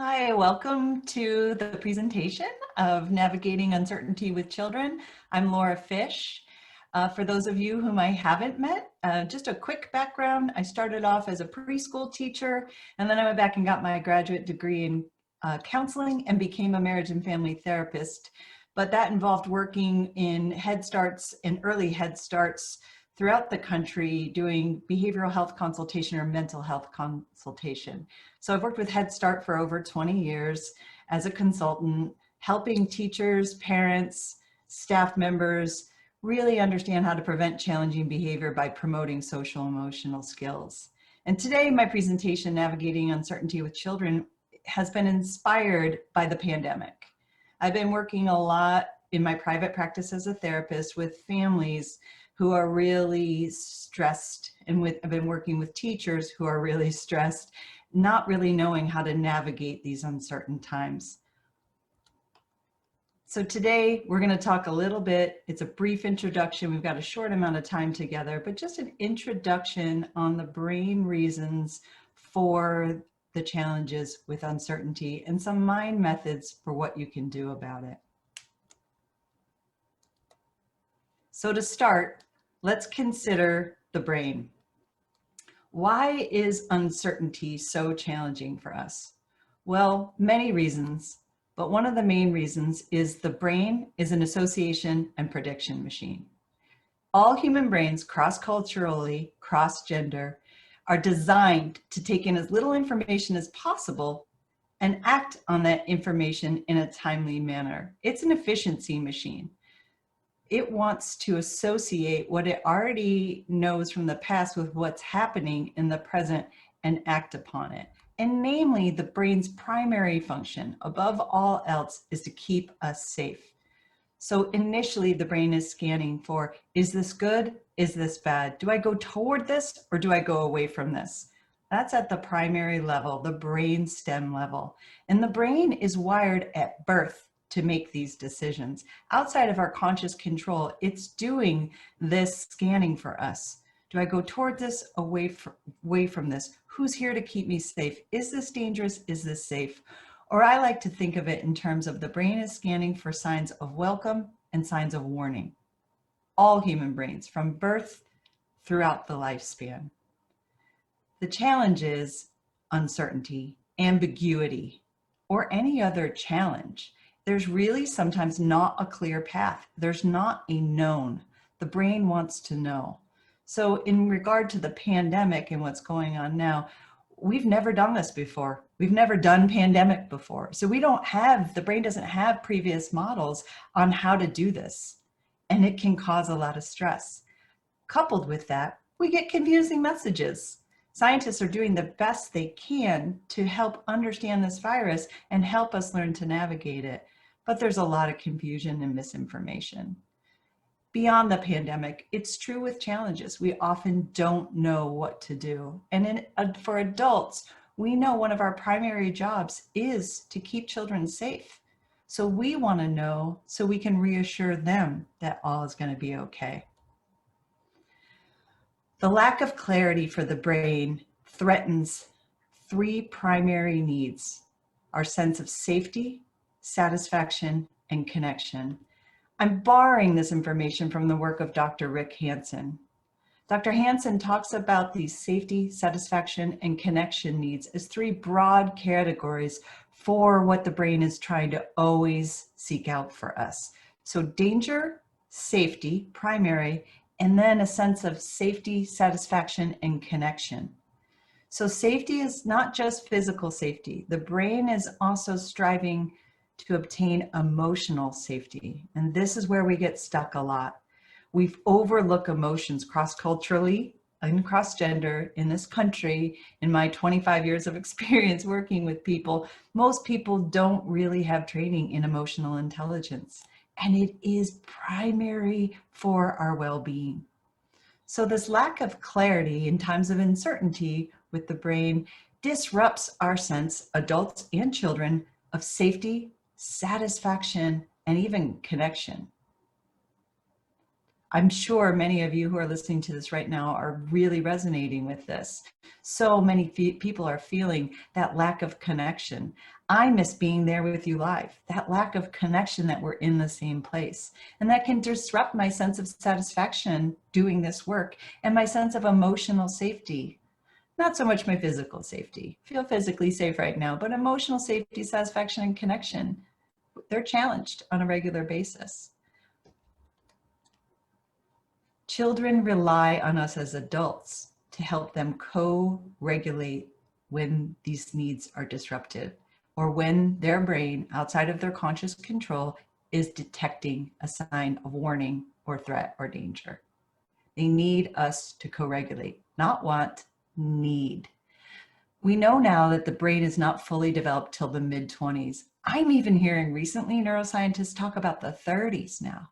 Hi, welcome to the presentation of Navigating Uncertainty with Children. I'm Laura Fish. For those of you whom I haven't met, just a quick background. I started off as a preschool teacher, and then I went back and got my graduate degree in counseling and became a marriage and family therapist. But that involved working in Head Starts and early Head Starts throughout the country doing behavioral health consultation or mental health consultation. So I've worked with Head Start for over 20 years as a consultant, helping teachers, parents, staff members really understand how to prevent challenging behavior by promoting social emotional skills. And today my presentation, Navigating Uncertainty with Children, has been inspired by the pandemic. I've been working a lot in my private practice as a therapist with families who are really stressed, and I've been working with teachers who are really stressed, not really knowing how to navigate these uncertain times. So today we're going to talk a little bit, it's a brief introduction, we've got a short amount of time together, but just an introduction on the brain reasons for the challenges with uncertainty and some mind methods for what you can do about it. So to start, let's consider the brain. Why is uncertainty so challenging for us? Well, many reasons, but one of the main reasons is the brain is an association and prediction machine. All human brains, cross-culturally, cross-gender, are designed to take in as little information as possible and act on that information in a timely manner. It's an efficiency machine. It wants to associate what it already knows from the past with what's happening in the present and act upon it. And namely, the brain's primary function, above all else, is to keep us safe. So initially, the brain is scanning for, is this good? Is this bad? Do I go toward this or do I go away from this? That's at the primary level, the brain stem level. And the brain is wired at birth to make these decisions. Outside of our conscious control, it's doing this scanning for us. Do I go toward this, away from this? Who's here to keep me safe? Is this dangerous? Is this safe? Or I like to think of it in terms of the brain is scanning for signs of welcome and signs of warning. All human brains, from birth throughout the lifespan. The challenge is uncertainty, ambiguity, or any other challenge. There's really sometimes not a clear path. There's not a known. The brain wants to know. So in regard to the pandemic and what's going on now, we've never done this before. We've never done pandemic before. So the brain doesn't have previous models on how to do this. And it can cause a lot of stress. Coupled with that, we get confusing messages. Scientists are doing the best they can to help understand this virus and help us learn to navigate it. But there's a lot of confusion and misinformation. Beyond the pandemic, it's true with challenges. We often don't know what to do. And for adults, we know one of our primary jobs is to keep children safe. So we want to know so we can reassure them that all is going to be okay. The lack of clarity for the brain threatens three primary needs: our sense of safety, satisfaction, and connection. I'm borrowing this information from the work of Dr. Rick Hansen. Dr. Hansen talks about these safety, satisfaction, and connection needs as three broad categories for what the brain is trying to always seek out for us. So danger, safety, primary, and then a sense of safety, satisfaction, and connection. So safety is not just physical safety. The brain is also striving to obtain emotional safety. And this is where we get stuck a lot. We overlook emotions cross-culturally and cross-gender in this country. In my 25 years of experience working with people, most people don't really have training in emotional intelligence. And it is primary for our well-being. So this lack of clarity in times of uncertainty with the brain disrupts our sense, adults and children, of safety, satisfaction, and even connection. I'm sure many of you who are listening to this right now are really resonating with this. So many people are feeling that lack of connection. I miss being there with you live, that lack of connection that we're in the same place. And that can disrupt my sense of satisfaction doing this work and my sense of emotional safety. Not so much my physical safety. I feel physically safe right now, but emotional safety, satisfaction, and connection, they're challenged on a regular basis. Children rely on us as adults to help them co-regulate when these needs are disrupted, or when their brain, outside of their conscious control, is detecting a sign of warning or threat or danger. They need us to co-regulate, not want, need. We know now that the brain is not fully developed till the mid-20s. I'm even hearing recently neuroscientists talk about the 30s now.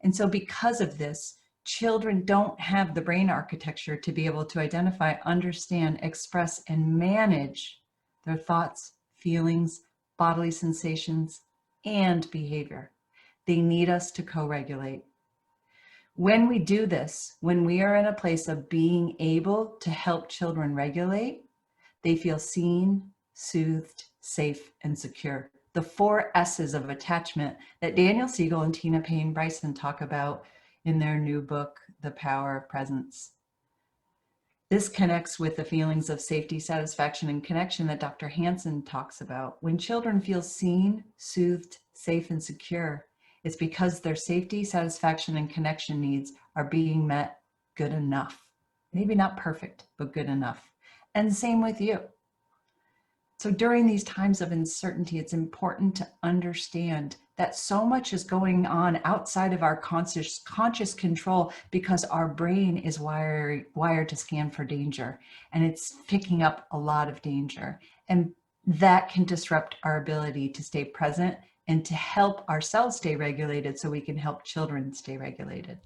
And so because of this, children don't have the brain architecture to be able to identify, understand, express, and manage their thoughts, feelings, bodily sensations, and behavior. They need us to co-regulate. When we do this, when we are in a place of being able to help children regulate, they feel seen, soothed, safe, and secure. The 4 S's of attachment that Daniel Siegel and Tina Payne Bryson talk about in their new book, The Power of Presence. This connects with the feelings of safety, satisfaction, and connection that Dr. Hansen talks about. When children feel seen, soothed, safe, and secure, it's because their safety, satisfaction, and connection needs are being met good enough. Maybe not perfect, but good enough. And same with you. So during these times of uncertainty, it's important to understand that so much is going on outside of our conscious control, because our brain is wired to scan for danger, and it's picking up a lot of danger. And that can disrupt our ability to stay present and to help ourselves stay regulated so we can help children stay regulated.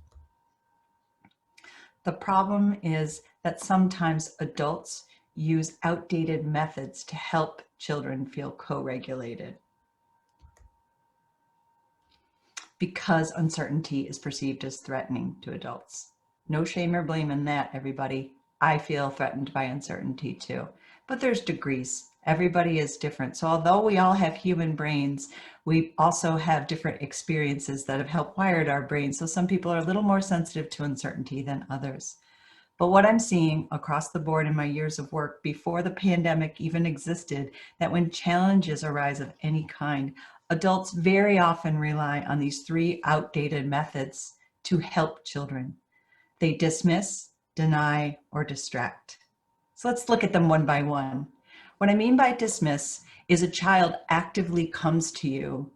The problem is that sometimes adults use outdated methods to help children feel co-regulated, because uncertainty is perceived as threatening to adults. No shame or blame in that, everybody. I feel threatened by uncertainty too, but there's degrees. Everybody is different. So although we all have human brains, we also have different experiences that have helped wired our brains. So some people are a little more sensitive to uncertainty than others. But what I'm seeing across the board in my years of work before the pandemic even existed, that when challenges arise of any kind, adults very often rely on these 3 outdated methods to help children. They dismiss, deny, or distract. So let's look at them one by one. What I mean by dismiss is a child actively comes to you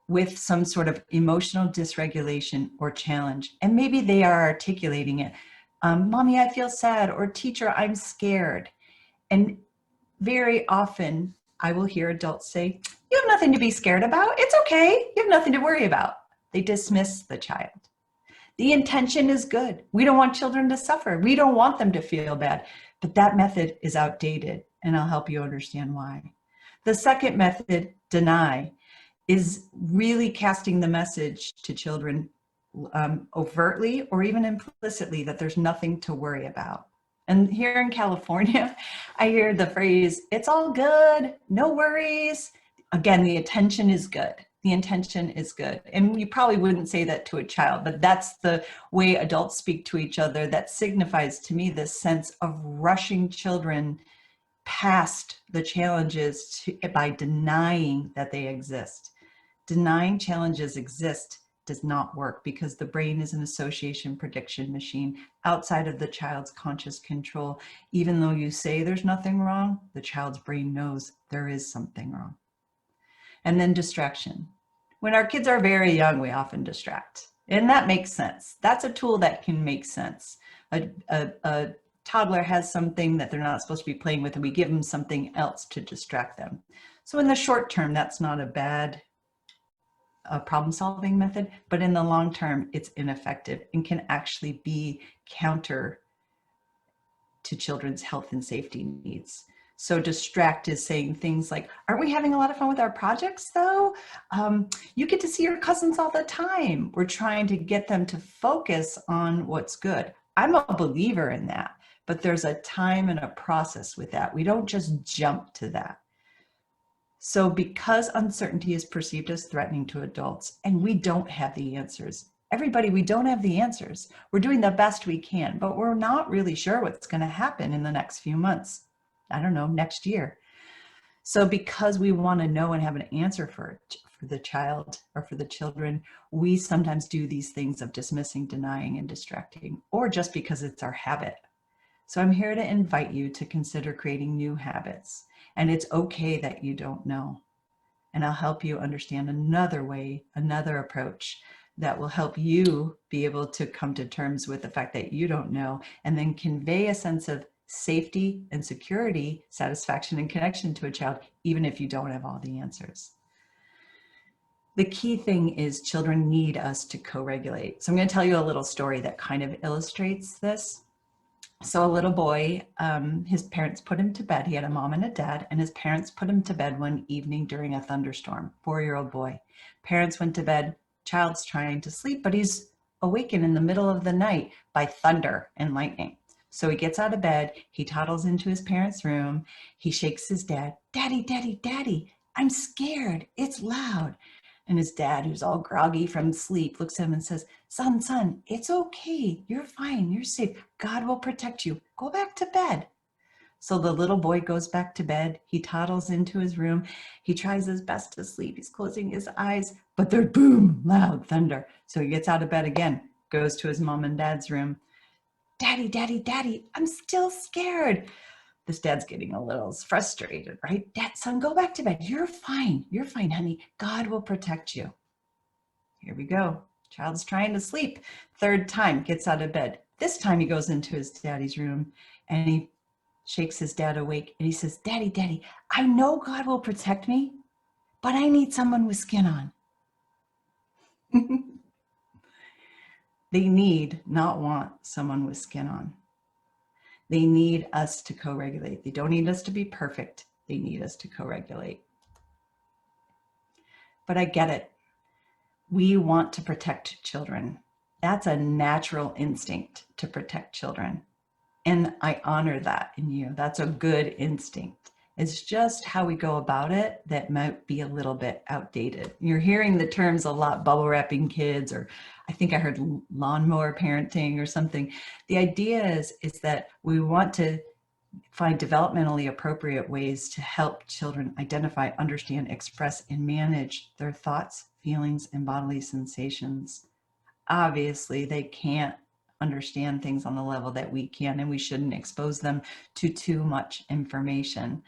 with some sort of emotional dysregulation or challenge, and maybe they are articulating it. Mommy, I feel sad, or teacher, I'm scared. And very often I will hear adults say, you have nothing to be scared about. It's okay. You have nothing to worry about. They dismiss the child. The intention is good. We don't want children to suffer. We don't want them to feel bad, but that method is outdated, and I'll help you understand why. The second method, deny, is really casting the message to children overtly or even implicitly that there's nothing to worry about. And here in California, I hear the phrase, it's all good, no worries. Again, the intention is good. The intention is good. And you probably wouldn't say that to a child, but that's the way adults speak to each other. That signifies to me this sense of rushing children past the challenges by denying that they exist. Denying challenges exist does not work, because the brain is an association prediction machine outside of the child's conscious control. Even though you say there's nothing wrong, the child's brain knows there is something wrong. And then distraction. When our kids are very young, we often distract, and that makes sense. That's a tool that can make sense. A toddler has something that they're not supposed to be playing with, and we give them something else to distract them. So in the short term, that's not a bad problem-solving method, but in the long term, it's ineffective and can actually be counter to children's health and safety needs. So distract is saying things like, aren't we having a lot of fun with our projects though? You get to see your cousins all the time. We're trying to get them to focus on what's good. I'm a believer in that, but there's a time and a process with that. We don't just jump to that. So because uncertainty is perceived as threatening to adults, and we don't have the answers, everybody, we don't have the answers. We're doing the best we can, but we're not really sure what's going to happen in the next few months. I don't know, next year. So because we want to know and have an answer for the child or for the children, we sometimes do these things of dismissing, denying, and distracting, or just because it's our habit. So I'm here to invite you to consider creating new habits. And it's okay that you don't know. And I'll help you understand another way, another approach that will help you be able to come to terms with the fact that you don't know, and then convey a sense of safety and security, satisfaction and connection to a child, even if you don't have all the answers. The key thing is children need us to co-regulate. So I'm going to tell you a little story that kind of illustrates this. So a little boy, his parents put him to bed. He had a mom and a dad, and his parents put him to bed one evening during a thunderstorm. 4-year-old boy. Parents went to bed. Child's trying to sleep, but he's awakened in the middle of the night by thunder and lightning. So he gets out of bed. He toddles into his parents' room. He shakes his dad. Daddy, daddy, daddy, I'm scared. It's loud. And his dad, who's all groggy from sleep, looks at him and says, son, it's okay. You're fine. You're safe. God will protect you. Go back to bed. So the little boy goes back to bed. He toddles into his room. He tries his best to sleep. He's closing his eyes, but there's boom, loud thunder. So he gets out of bed again, goes to his mom and dad's room. Daddy, daddy, daddy, I'm still scared. This dad's getting a little frustrated, right? Dad, son, go back to bed. You're fine. You're fine, honey. God will protect you. Here we go. Child's trying to sleep. Third time, gets out of bed. This time he goes into his daddy's room and he shakes his dad awake and he says, Daddy, daddy, I know God will protect me, but I need someone with skin on. They need, not want, someone with skin on. They need us to co-regulate. They don't need us to be perfect. They need us to co-regulate. But I get it. We want to protect children. That's a natural instinct to protect children. And I honor that in you. That's a good instinct. It's just how we go about it that might be a little bit outdated. You're hearing the terms a lot, bubble wrapping kids, or I think I heard lawnmower parenting or something. The idea is that we want to find developmentally appropriate ways to help children identify, understand, express, and manage their thoughts, feelings, and bodily sensations. Obviously, they can't understand things on the level that we can, and we shouldn't expose them to too much information.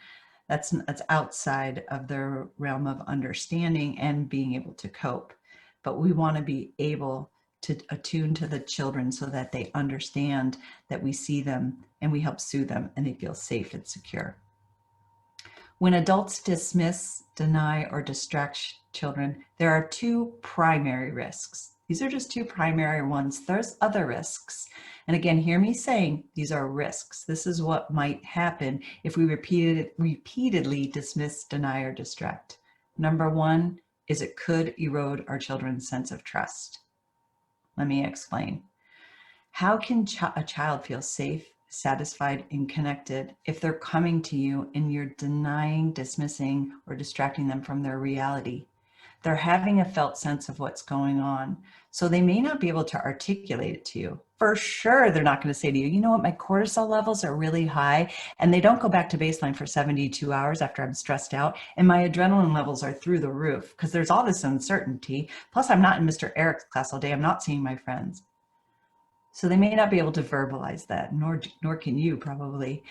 That's outside of their realm of understanding and being able to cope. But we want to be able to attune to the children so that they understand that we see them and we help soothe them and they feel safe and secure. When adults dismiss, deny, or distract children, there are two primary risks. These are just two primary ones. There's other risks. And again, hear me saying these are risks. This is what might happen if we repeatedly dismiss, deny, or distract. Number one is it could erode our children's sense of trust. Let me explain. How can a child feel safe, satisfied, and connected if they're coming to you and you're denying, dismissing, or distracting them from their reality? They're having a felt sense of what's going on. So they may not be able to articulate it to you. For sure, they're not going to say to you, you know what, my cortisol levels are really high and they don't go back to baseline for 72 hours after I'm stressed out. And my adrenaline levels are through the roof because there's all this uncertainty. Plus, I'm not in Mr. Eric's class all day. I'm not seeing my friends. So they may not be able to verbalize that, nor can you probably,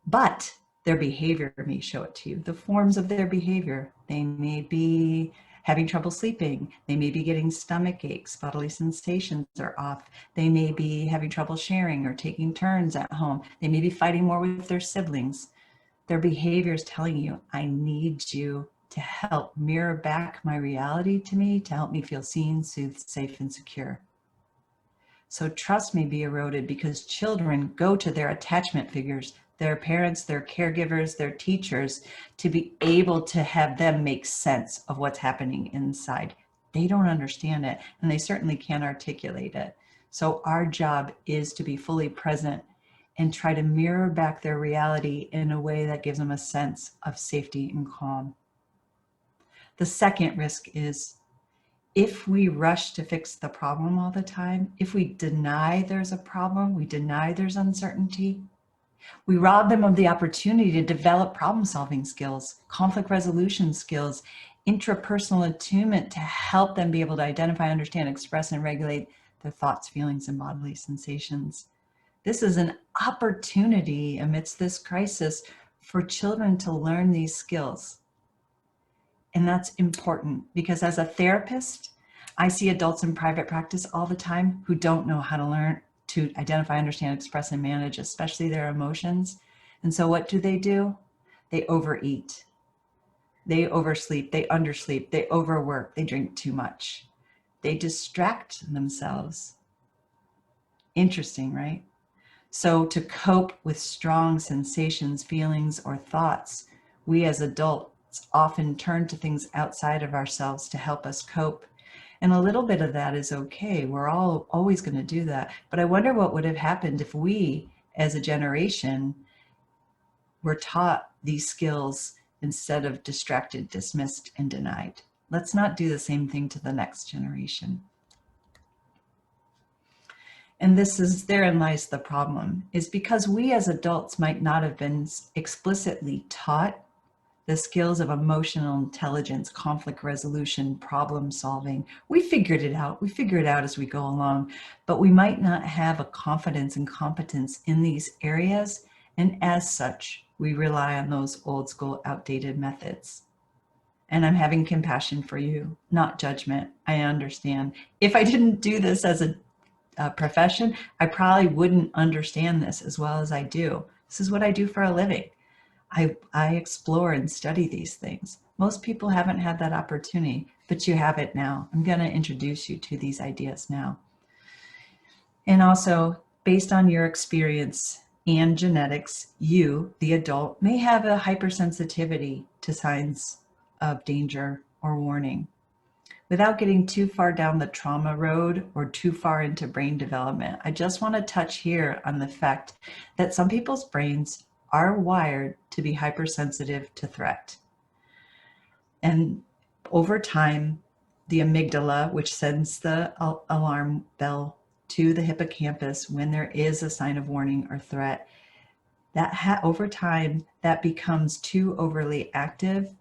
but their behavior may show it to you. The forms of their behavior, they may be having trouble sleeping. They may be getting stomach aches, bodily sensations are off. They may be having trouble sharing or taking turns at home. They may be fighting more with their siblings. Their behavior is telling you, I need you to help mirror back my reality to me to help me feel seen, soothed, safe, and secure. So trust may be eroded because children go to their attachment figures, their parents, their caregivers, their teachers, to be able to have them make sense of what's happening inside. They don't understand it, and they certainly can't articulate it. So our job is to be fully present and try to mirror back their reality in a way that gives them a sense of safety and calm. The second risk is if we rush to fix the problem all the time, if we deny there's a problem, we deny there's uncertainty, we rob them of the opportunity to develop problem-solving skills, conflict resolution skills, intrapersonal attunement to help them be able to identify, understand, express, and regulate their thoughts, feelings, and bodily sensations. This is an opportunity amidst this crisis for children to learn these skills. And that's important because as a therapist, I see adults in private practice all the time who don't know how to learn to identify, understand, express, and manage, especially their emotions. And so what do? They overeat, they oversleep, they undersleep, they overwork, they drink too much. They distract themselves. Interesting, right? So to cope with strong sensations, feelings, or thoughts, we as adults often turn to things outside of ourselves to help us cope. And a little bit of that is okay. We're all always going to do that. But I wonder what would have happened if we, as a generation, were taught these skills instead of distracted, dismissed, and denied. Let's not do the same thing to the next generation. And therein lies the problem, is because we as adults might not have been explicitly taught the skills of emotional intelligence, conflict resolution, problem solving. We figured it out. We figure it out as we go along, but we might not have a confidence and competence in these areas. And as such, we rely on those old school, outdated methods. And I'm having compassion for you, not judgment. I understand. If I didn't do this as a profession, I probably wouldn't understand this as well as I do. This is what I do for a living. I explore and study these things. Most people haven't had that opportunity, but you have it now. I'm going to introduce you to these ideas now. And also, based on your experience and genetics, you, the adult, may have a hypersensitivity to signs of danger or warning. Without getting too far down the trauma road or too far into brain development, I just want to touch here on the fact that some people's brains are wired to be hypersensitive to threat. And over time, the amygdala, which sends the alarm bell to the hippocampus when there is a sign of warning or threat, over time, that becomes too overly active.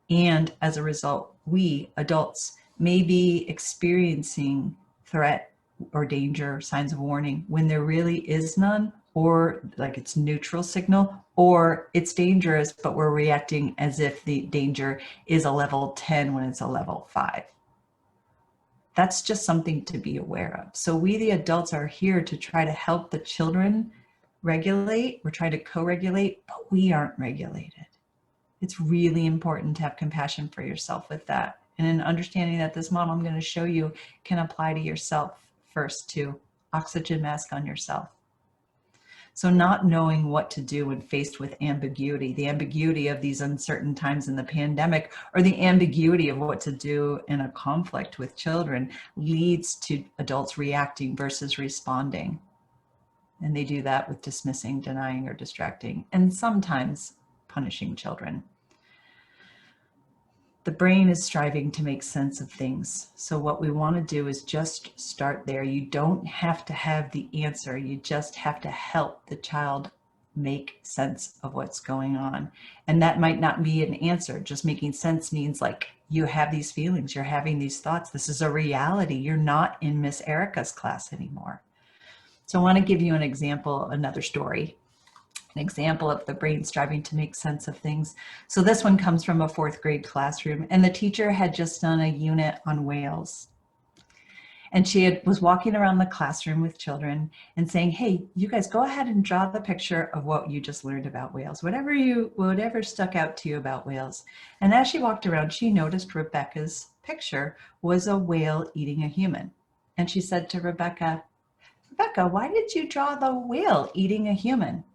And as a result, we adults may be experiencing threat or danger, signs of warning, when there really is none, or like it's neutral signal, or it's dangerous, but we're reacting as if the danger is a level 10 when it's a level 5. That's just something to be aware of. So we, the adults, are here to try to help the children regulate. We're trying to co-regulate, but we aren't regulated. It's really important to have compassion for yourself with that. And in understanding that this model I'm going to show you can apply to yourself first too. Oxygen mask on yourself. So not knowing what to do when faced with ambiguity, the ambiguity of these uncertain times in the pandemic, or the ambiguity of what to do in a conflict with children, leads to adults reacting versus responding. And they do that with dismissing, denying, or distracting, and sometimes punishing children. The brain is striving to make sense of things. So what we want to do is just start there. You don't have to have the answer. You just have to help the child make sense of what's going on. And that might not be an answer. Just making sense means like you have these feelings, you're having these thoughts. This is a reality. You're not in Miss Erica's class anymore. So I want to give you an example, another story. An example of the brain striving to make sense of things. So this one comes from a 4th grade classroom, and the teacher had just done a unit on whales. And she was walking around the classroom with children and saying, hey, you guys go ahead and draw the picture of what you just learned about whales, whatever stuck out to you about whales. And as she walked around, she noticed Rebecca's picture was a whale eating a human. And she said to Rebecca, why did you draw the whale eating a human?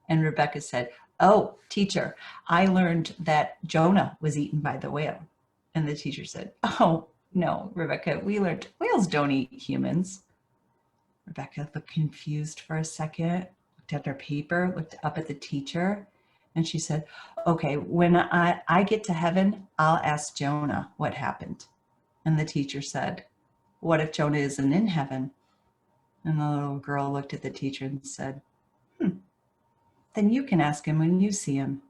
And Rebecca said, oh, teacher, I learned that Jonah was eaten by the whale. And the teacher said, oh, no, Rebecca, we learned whales don't eat humans. Rebecca looked confused for a second, looked at her paper, looked up at the teacher, And she said, okay, when I get to heaven, I'll ask Jonah what happened. And the teacher said, what if Jonah isn't in heaven? And the little girl looked at the teacher and said, then you can ask him when you see him.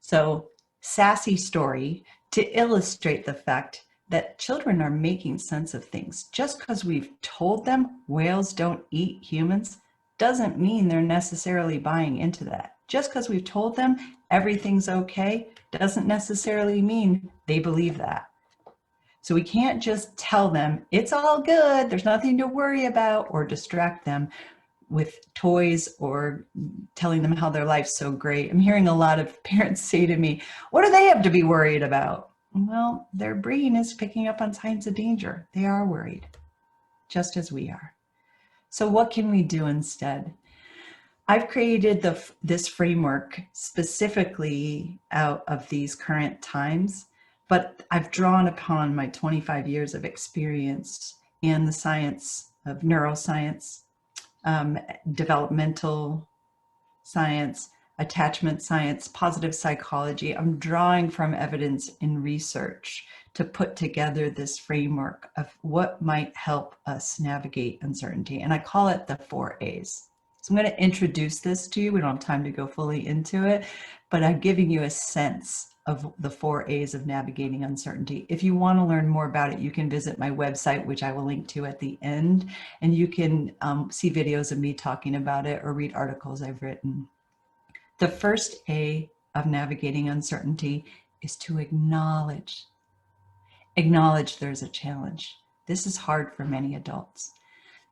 So, sassy story to illustrate the fact that children are making sense of things. Just because we've told them whales don't eat humans doesn't mean they're necessarily buying into that. Just because we've told them everything's okay doesn't necessarily mean they believe that. So we can't just tell them it's all good, there's nothing to worry about, or distract them with toys or telling them how their life's so great. I'm hearing a lot of parents say to me, what do they have to be worried about? Well, their brain is picking up on signs of danger. They are worried, just as we are. So what can we do instead? I've created this framework specifically out of these current times, but I've drawn upon my 25 years of experience in the science of neuroscience, developmental science, attachment science, positive psychology. I'm drawing from evidence in research to put together this framework of what might help us navigate uncertainty. And I call it the 4 A's. So I'm going to introduce this to you. We don't have time to go fully into it, but I'm giving you a sense of the 4 A's of navigating uncertainty. If you want to learn more about it, you can visit my website, which I will link to at the end, and you can see videos of me talking about it or read articles I've written. The first A of navigating uncertainty is to acknowledge. Acknowledge there's a challenge. This is hard for many adults.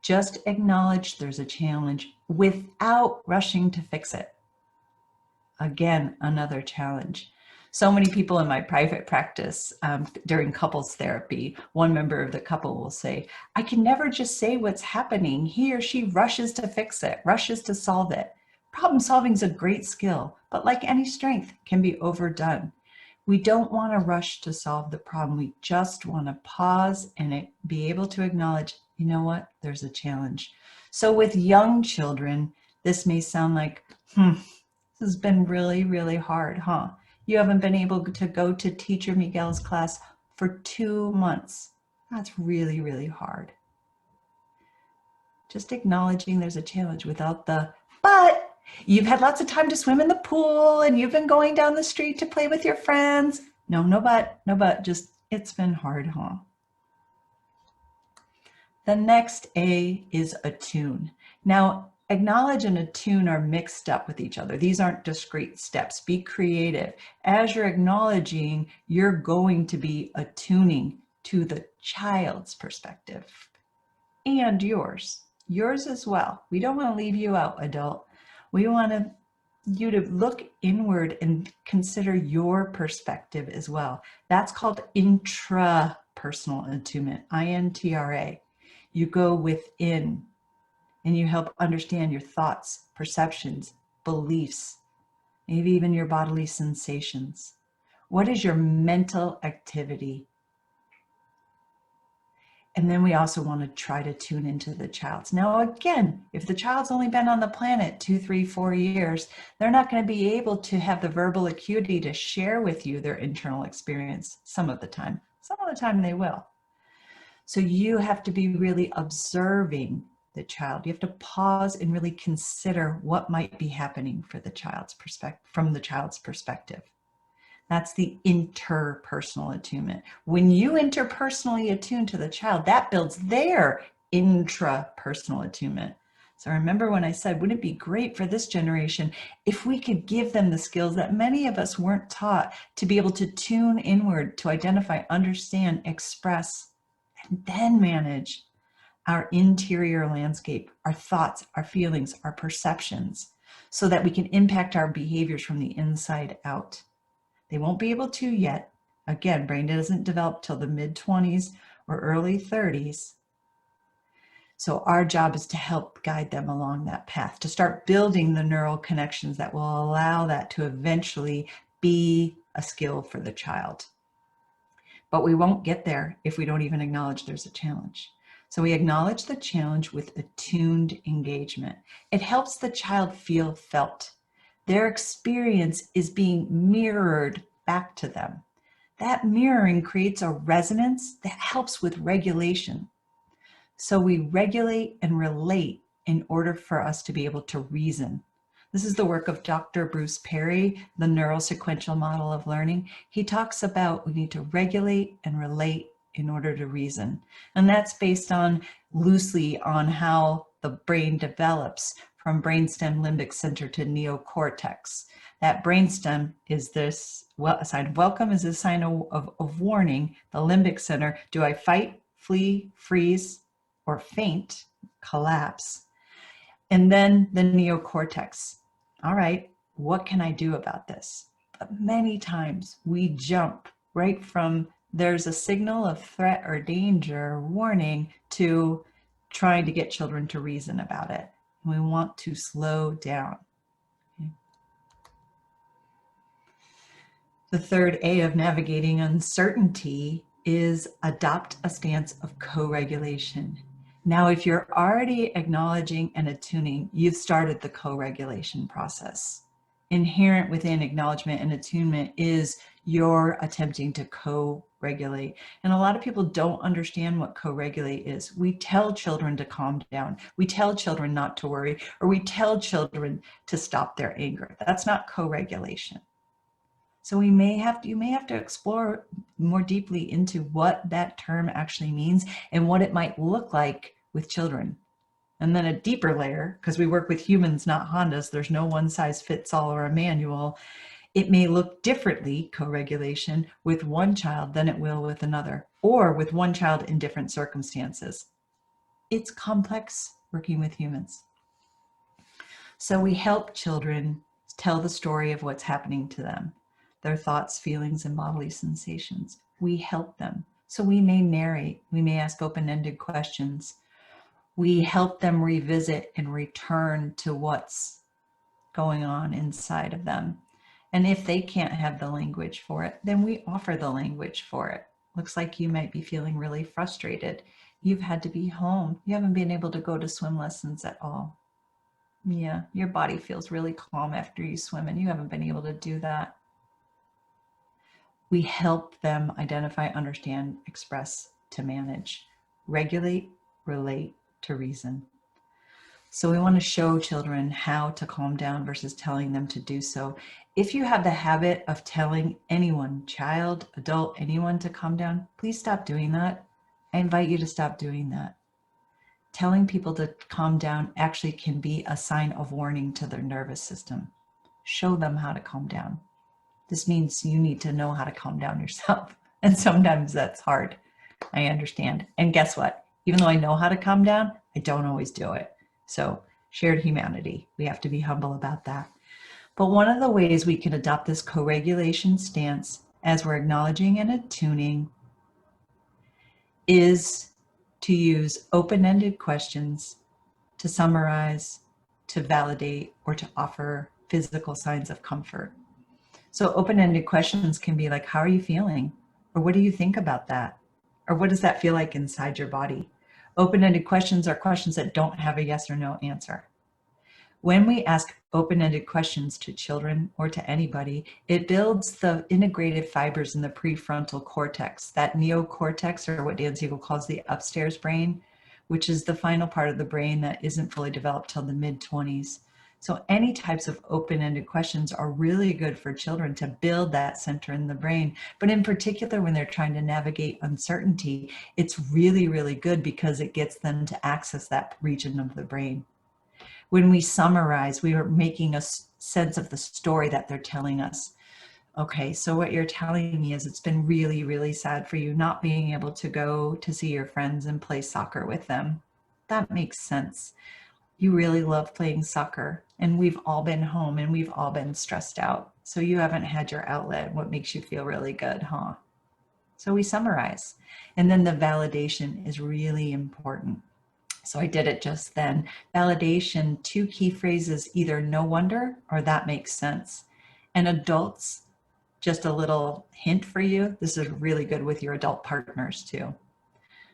Just acknowledge there's a challenge without rushing to fix it. Again, another challenge. So many people in my private practice during couples therapy, one member of the couple will say, I can never just say what's happening. He or she rushes to fix it, rushes to solve it. Problem solving is a great skill, but like any strength, can be overdone. We don't want to rush to solve the problem. We just want to pause and be able to acknowledge, you know what, there's a challenge. So with young children, this may sound like, this has been really, really hard, huh? You haven't been able to go to Teacher Miguel's class for 2 months. That's really, really hard. Just acknowledging there's a challenge without the, but you've had lots of time to swim in the pool and you've been going down the street to play with your friends. No but, just it's been hard, huh? The next A is attune. Now, acknowledge and attune are mixed up with each other. These aren't discrete steps. Be creative. As you're acknowledging, you're going to be attuning to the child's perspective and yours as well. We don't want to leave you out, adult. We want you to look inward and consider your perspective as well. That's called intrapersonal attunement, INTRA. You go within and you help understand your thoughts, perceptions, beliefs, maybe even your bodily sensations. What is your mental activity? And then we also want to try to tune into the child's. Now, again, if the child's only been on the planet 2, 3, 4 years, they're not going to be able to have the verbal acuity to share with you their internal experience some of the time. Some of the time they will. So you have to be really observing the child. You have to pause and really consider what might be happening for the child's perspective, from the child's perspective. That's the interpersonal attunement. When you interpersonally attune to the child, that builds their intrapersonal attunement. So remember when I said, wouldn't it be great for this generation if we could give them the skills that many of us weren't taught to be able to tune inward, to identify, understand, express, and then manage our interior landscape, our thoughts, our feelings, our perceptions, so that we can impact our behaviors from the inside out. They won't be able to yet. Again, brain doesn't develop till the mid-20s or early 30s. So our job is to help guide them along that path, to start building the neural connections that will allow that to eventually be a skill for the child. But we won't get there if we don't even acknowledge there's a challenge. So we acknowledge the challenge with attuned engagement. It helps the child feel felt. Their experience is being mirrored back to them. That mirroring creates a resonance that helps with regulation. So we regulate and relate in order for us to be able to reason. This is the work of Dr. Bruce Perry, the neurosequential model of learning. He talks about we need to regulate and relate in order to reason. And that's based on loosely on how the brain develops from brainstem limbic center to neocortex. That brainstem is this a sign of welcome, is a sign of warning. The limbic center, do I fight, flee, freeze, or faint, collapse? And then the neocortex. All right, what can I do about this? But many times we jump right from there's a signal of threat or danger, warning, to trying to get children to reason about it. We want to slow down. The third A of navigating uncertainty is adopt a stance of co-regulation. Now, if you're already acknowledging and attuning, you've started the co-regulation process. Inherent within acknowledgement and attunement is you're attempting to co-regulate. And a lot of people don't understand what co-regulate is. We tell children to calm down. We tell children not to worry, or we tell children to stop their anger. That's not co-regulation. So you may have to explore more deeply into what that term actually means and what it might look like with children. And then a deeper layer, because we work with humans, not Hondas, there's no one size fits all or a manual. It may look differently, co-regulation, with one child than it will with another, or with one child in different circumstances. It's complex working with humans. So we help children tell the story of what's happening to them, their thoughts, feelings, and bodily sensations. We help them. So we may narrate, we may ask open-ended questions. We help them revisit and return to what's going on inside of them. And if they can't have the language for it, then we offer the language for it. Looks like you might be feeling really frustrated. You've had to be home. You haven't been able to go to swim lessons at all. Yeah, your body feels really calm after you swim and you haven't been able to do that. We help them identify, understand, express, to manage, regulate, relate, to reason. So we want to show children how to calm down versus telling them to do so. If you have the habit of telling anyone, child, adult, anyone to calm down, please stop doing that. I invite you to stop doing that. Telling people to calm down actually can be a sign of warning to their nervous system. Show them how to calm down. This means you need to know how to calm down yourself. And sometimes that's hard. I understand. And guess what? Even though I know how to calm down, I don't always do it. So shared humanity, we have to be humble about that. But one of the ways we can adopt this co-regulation stance as we're acknowledging and attuning is to use open-ended questions to summarize, to validate, or to offer physical signs of comfort. So open-ended questions can be like, how are you feeling? Or what do you think about that? Or what does that feel like inside your body? Open-ended questions are questions that don't have a yes or no answer. When we ask open-ended questions to children or to anybody, it builds the integrated fibers in the prefrontal cortex, that neocortex, or what Dan Siegel calls the upstairs brain, which is the final part of the brain that isn't fully developed till the mid-20s. So any types of open-ended questions are really good for children to build that center in the brain. But in particular, when they're trying to navigate uncertainty, it's really, really good because it gets them to access that region of the brain. When we summarize, we are making a sense of the story that they're telling us. Okay, so what you're telling me is it's been really, really sad for you not being able to go to see your friends and play soccer with them. That makes sense. You really love playing soccer, and we've all been home and we've all been stressed out. So you haven't had your outlet. What makes you feel really good, huh? So we summarize. And then the validation is really important. So I did it just then. Validation, 2 key phrases, either no wonder or that makes sense. And adults, just a little hint for you, this is really good with your adult partners too.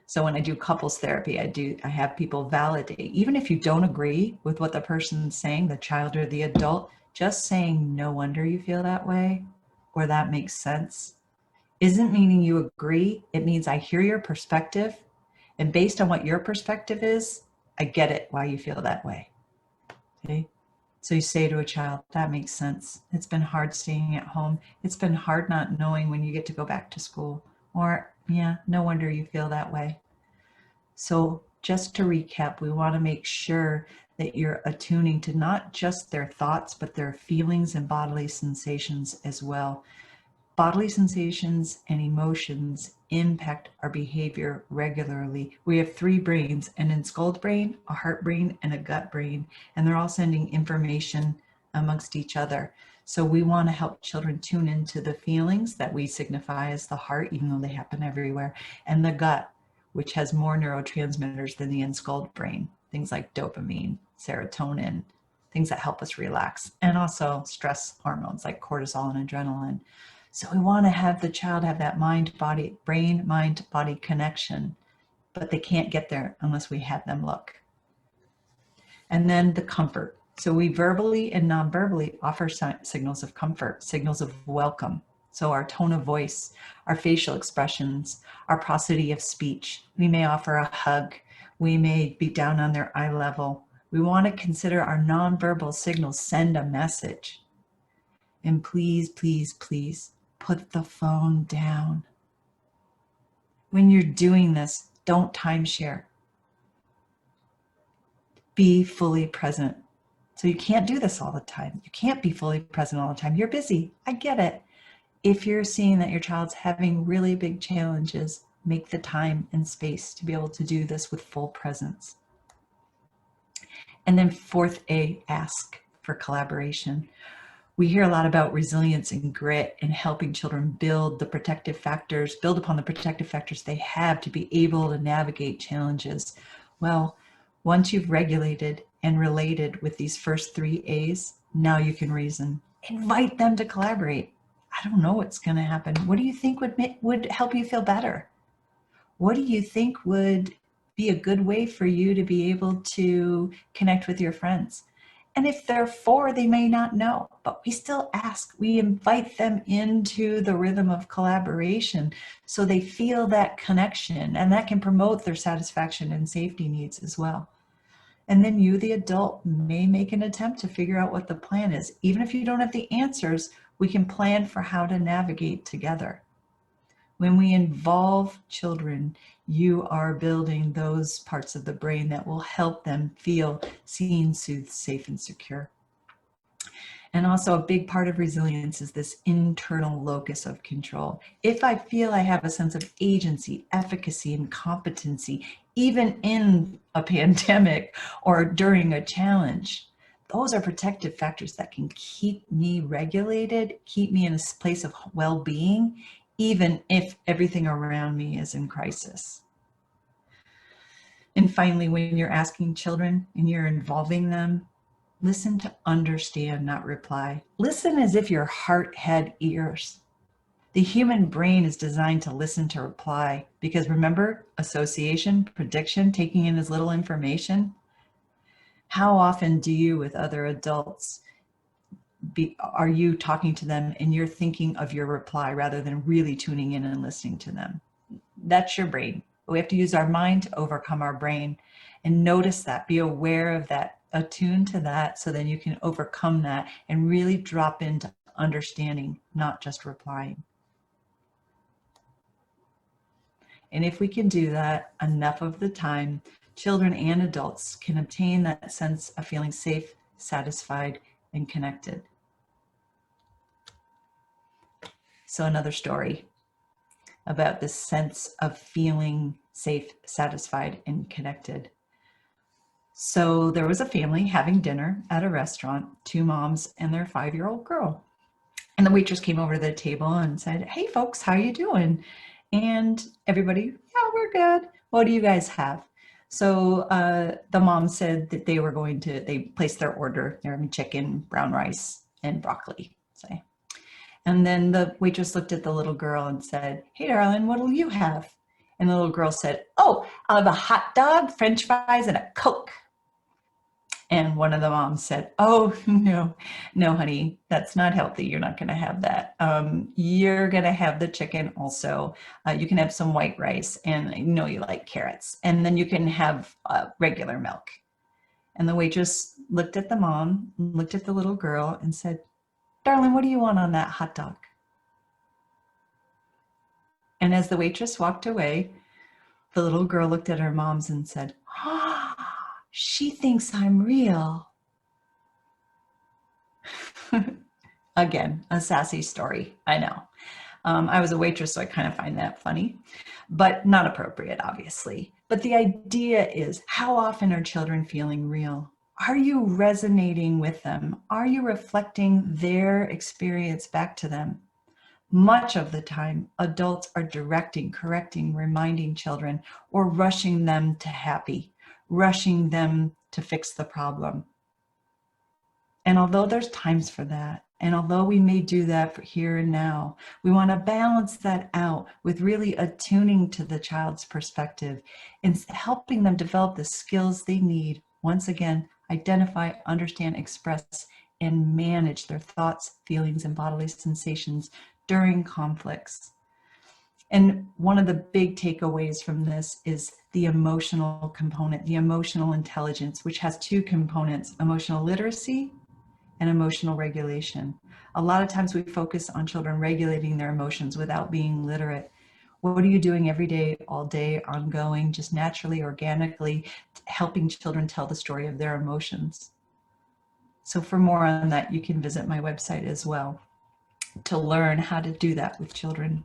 So when I do couples therapy, I have people validate, even if you don't agree with what the person's saying, the child or the adult, just saying, no wonder you feel that way, or that makes sense, isn't meaning you agree. It means I hear your perspective, and based on what your perspective is, I get it why you feel that way. Okay. So you say to a child, that makes sense. It's been hard staying at home. It's been hard not knowing when you get to go back to school. Or, yeah, no wonder you feel that way. So just to recap, we want to make sure that you're attuning to not just their thoughts, but their feelings and bodily sensations as well. Bodily sensations and emotions impact our behavior regularly. We have three brains: an enskulled brain, a heart brain, and a gut brain, and they're all sending information amongst each other. So we want to help children tune into the feelings that we signify as the heart, even though they happen everywhere, and the gut, which has more neurotransmitters than the enskulled brain, things like dopamine, serotonin, things that help us relax, and also stress hormones like cortisol and adrenaline. So we want to have the child have that brain, mind, body connection, but they can't get there unless we have them look. And then the comfort. So we verbally and non-verbally offer signals of comfort, signals of welcome. So our tone of voice, our facial expressions, our prosody of speech. We may offer a hug. We may be down on their eye level. We want to consider our non-verbal signals send a message. And please, please, please, put the phone down. When you're doing this, don't timeshare. Be fully present. So you can't do this all the time. You can't be fully present all the time. You're busy. I get it. If you're seeing that your child's having really big challenges, make the time and space to be able to do this with full presence. And then fourth A, ask for collaboration. We hear a lot about resilience and grit and helping children build upon the protective factors they have to be able to navigate challenges. Well, once you've regulated and related with these first three A's, now you can reason. Invite them to collaborate. I don't know what's going to happen. What do you think would help you feel better? What do you think would be a good way for you to be able to connect with your friends? And if they're four, they may not know, but we still ask. We invite them into the rhythm of collaboration so they feel that connection, and that can promote their satisfaction and safety needs as well. And then you, the adult, may make an attempt to figure out what the plan is. Even if you don't have the answers, we can plan for how to navigate together. When we involve children, you are building those parts of the brain that will help them feel seen, soothed, safe, and secure. And also a big part of resilience is this internal locus of control. If I feel I have a sense of agency, efficacy, and competency, even in a pandemic or during a challenge, those are protective factors that can keep me regulated, keep me in a place of well-being, even if everything around me is in crisis. And finally, when you're asking children and you're involving them, listen to understand, not reply. Listen as if your heart had ears. The human brain is designed to listen to reply because remember, association, prediction, taking in as little information. How often do you, with other adults, are you talking to them and you're thinking of your reply rather than really tuning in and listening to them? That's your brain. We have to use our mind to overcome our brain, and notice that, be aware of that, attune to that, so then you can overcome that and really drop into understanding, not just replying. And if we can do that enough of the time, children and adults can obtain that sense of feeling safe, satisfied, and connected. So another story about this sense of feeling safe, satisfied, and connected. So there was a family having dinner at a restaurant, two moms and their 5-year-old girl. And the waitress came over to the table and said, "Hey folks, how you doing?" And everybody, "Yeah, we're good. What do you guys have?" So the mom said that they placed their order. They're having chicken, brown rice, and broccoli, say. And then the waitress looked at the little girl and said, "Hey darling, what'll you have?" And the little girl said, "Oh, I'll have a hot dog, French fries, and a Coke." And one of the moms said, "Oh, no, no, honey, that's not healthy. You're not going to have that. You're going to have the chicken also. You can have some white rice, and I know you like carrots. And then you can have regular milk." And the waitress looked at the mom, looked at the little girl, and said, "Darling, what do you want on that hot dog?" And as the waitress walked away, the little girl looked at her moms and said, "Ah, she thinks I'm real." Again, a sassy story, I know. I was a waitress, so I kind of find that funny, but not appropriate, obviously. But the idea is, how often are children feeling real? Are you resonating with them? Are you reflecting their experience back to them? Much of the time, adults are directing, correcting, reminding children, or rushing them to happy, rushing them to fix the problem. And although there's times for that, and although we may do that for here and now, we want to balance that out with really attuning to the child's perspective and helping them develop the skills they need. Once again, identify, understand, express, and manage their thoughts, feelings, and bodily sensations during conflicts. And one of the big takeaways from this is the emotional component, the emotional intelligence, which has two components: emotional literacy and emotional regulation. A lot of times we focus on children regulating their emotions without being literate. What are you doing every day, all day, ongoing, just naturally, organically, helping children tell the story of their emotions? So for more on that, you can visit my website as well to learn how to do that with children.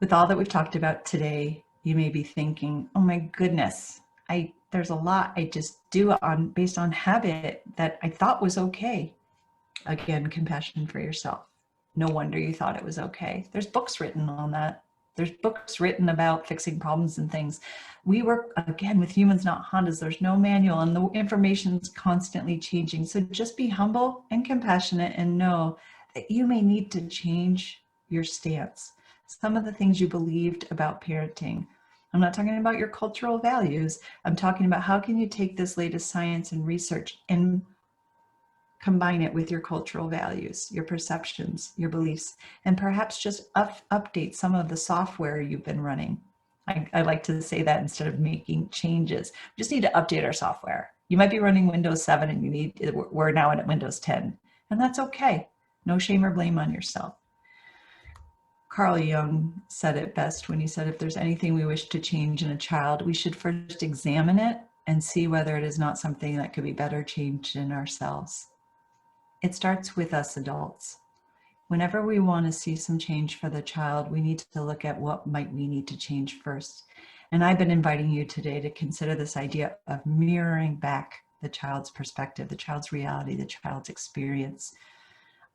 With all that we've talked about today, you may be thinking, "Oh my goodness, there's a lot I just do based on habit that I thought was okay." Again, compassion for yourself. No wonder you thought it was okay. There's books written on that. There's books written about fixing problems and things. We work, again, with humans, not Hondas. There's no manual, and the information's constantly changing. So just be humble and compassionate and know that you may need to change your stance. Some of the things you believed about parenting. I'm not talking about your cultural values. I'm talking about how can you take this latest science and research and combine it with your cultural values, your perceptions, your beliefs, and perhaps just update some of the software you've been running. I like to say that instead of making changes. We just need to update our software. You might be running Windows 7 and we're now at Windows 10, and that's okay. No shame or blame on yourself. Carl Jung said it best when he said, if there's anything we wish to change in a child, we should first examine it and see whether it is not something that could be better changed in ourselves. It starts with us adults. Whenever we want to see some change for the child, we need to look at what might we need to change first. And I've been inviting you today to consider this idea of mirroring back the child's perspective, the child's reality, the child's experience.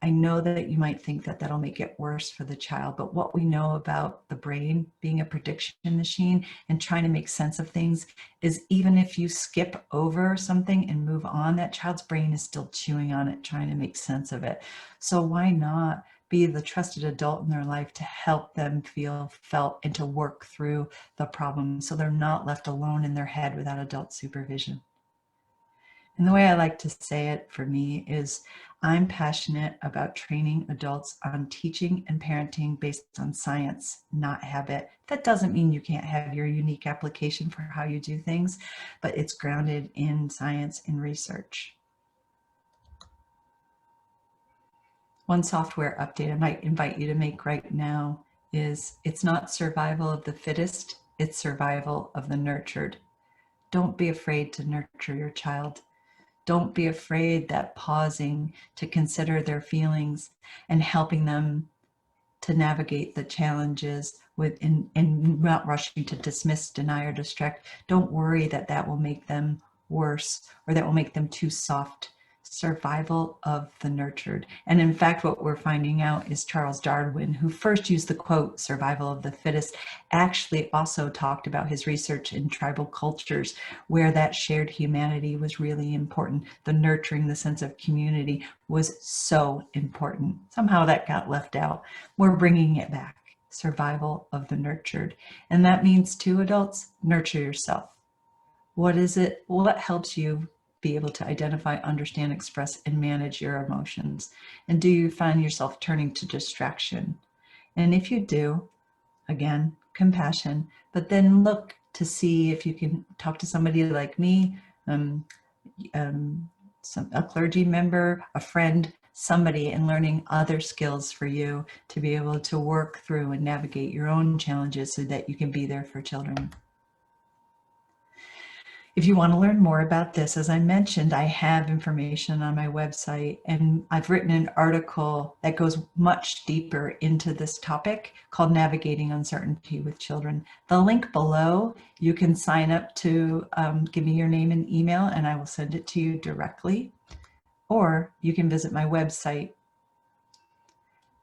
I know that you might think that that'll make it worse for the child, but what we know about the brain being a prediction machine and trying to make sense of things is even if you skip over something and move on, that child's brain is still chewing on it, trying to make sense of it. So why not be the trusted adult in their life to help them feel felt and to work through the problem so they're not left alone in their head without adult supervision? And the way I like to say it for me is I'm passionate about training adults on teaching and parenting based on science, not habit. That doesn't mean you can't have your unique application for how you do things, but it's grounded in science and research. One software update I might invite you to make right now is it's not survival of the fittest, it's survival of the nurtured. Don't be afraid to nurture your child. Don't be afraid that pausing to consider their feelings and helping them to navigate the challenges and not rushing to dismiss, deny, or distract. Don't worry that that will make them worse or that will make them too soft. survival of the nurtured. And in fact, what we're finding out is Charles Darwin, who first used the quote, survival of the fittest, actually also talked about his research in tribal cultures where that shared humanity was really important. The nurturing, the sense of community was so important. Somehow that got left out. We're bringing it back. Survival of the nurtured. And that means to adults, nurture yourself. What is it? What helps you be able to identify, understand, express, and manage your emotions? And do you find yourself turning to distraction? And if you do, again, compassion, but then look to see if you can talk to somebody like me, a clergy member, a friend, somebody, and learning other skills for you to be able to work through and navigate your own challenges so that you can be there for children. If you want to learn more about this, as I mentioned, I have information on my website, and I've written an article that goes much deeper into this topic called Navigating Uncertainty with Children. The link below, you can sign up to give me your name and email, and I will send it to you directly. Or you can visit my website.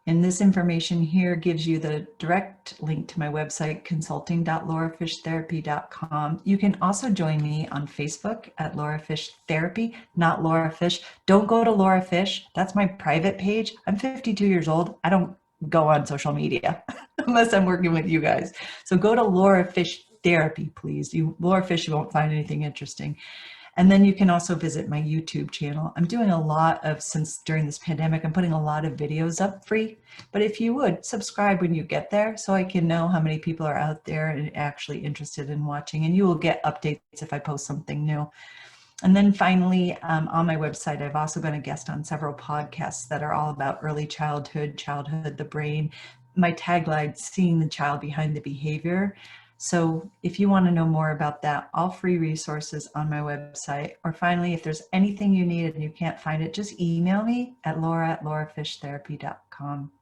And this information here gives you the direct link to my website, consulting.laurafishtherapy.com. You can also join me on Facebook at Laura Fish Therapy, not Laura Fish. Don't go to Laura Fish. That's my private page. I'm 52 years old. I don't go on social media unless I'm working with you guys. So go to Laura Fish Therapy, please. Laura Fish, you won't find anything interesting. And then you can also visit my YouTube channel. I'm doing a lot of, since during this pandemic, I'm putting a lot of videos up free. But if you would, subscribe when you get there so I can know how many people are out there and actually interested in watching. And you will get updates if I post something new. And then finally, on my website, I've also been a guest on several podcasts that are all about early childhood, the brain. My tagline, seeing the child behind the behavior. So if you want to know more about that, all free resources on my website. Or finally, if there's anything you need and you can't find it, just email me at laura@laurafishtherapy.com.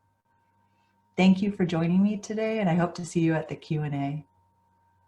Thank you for joining me today, and I hope to see you at the Q&A.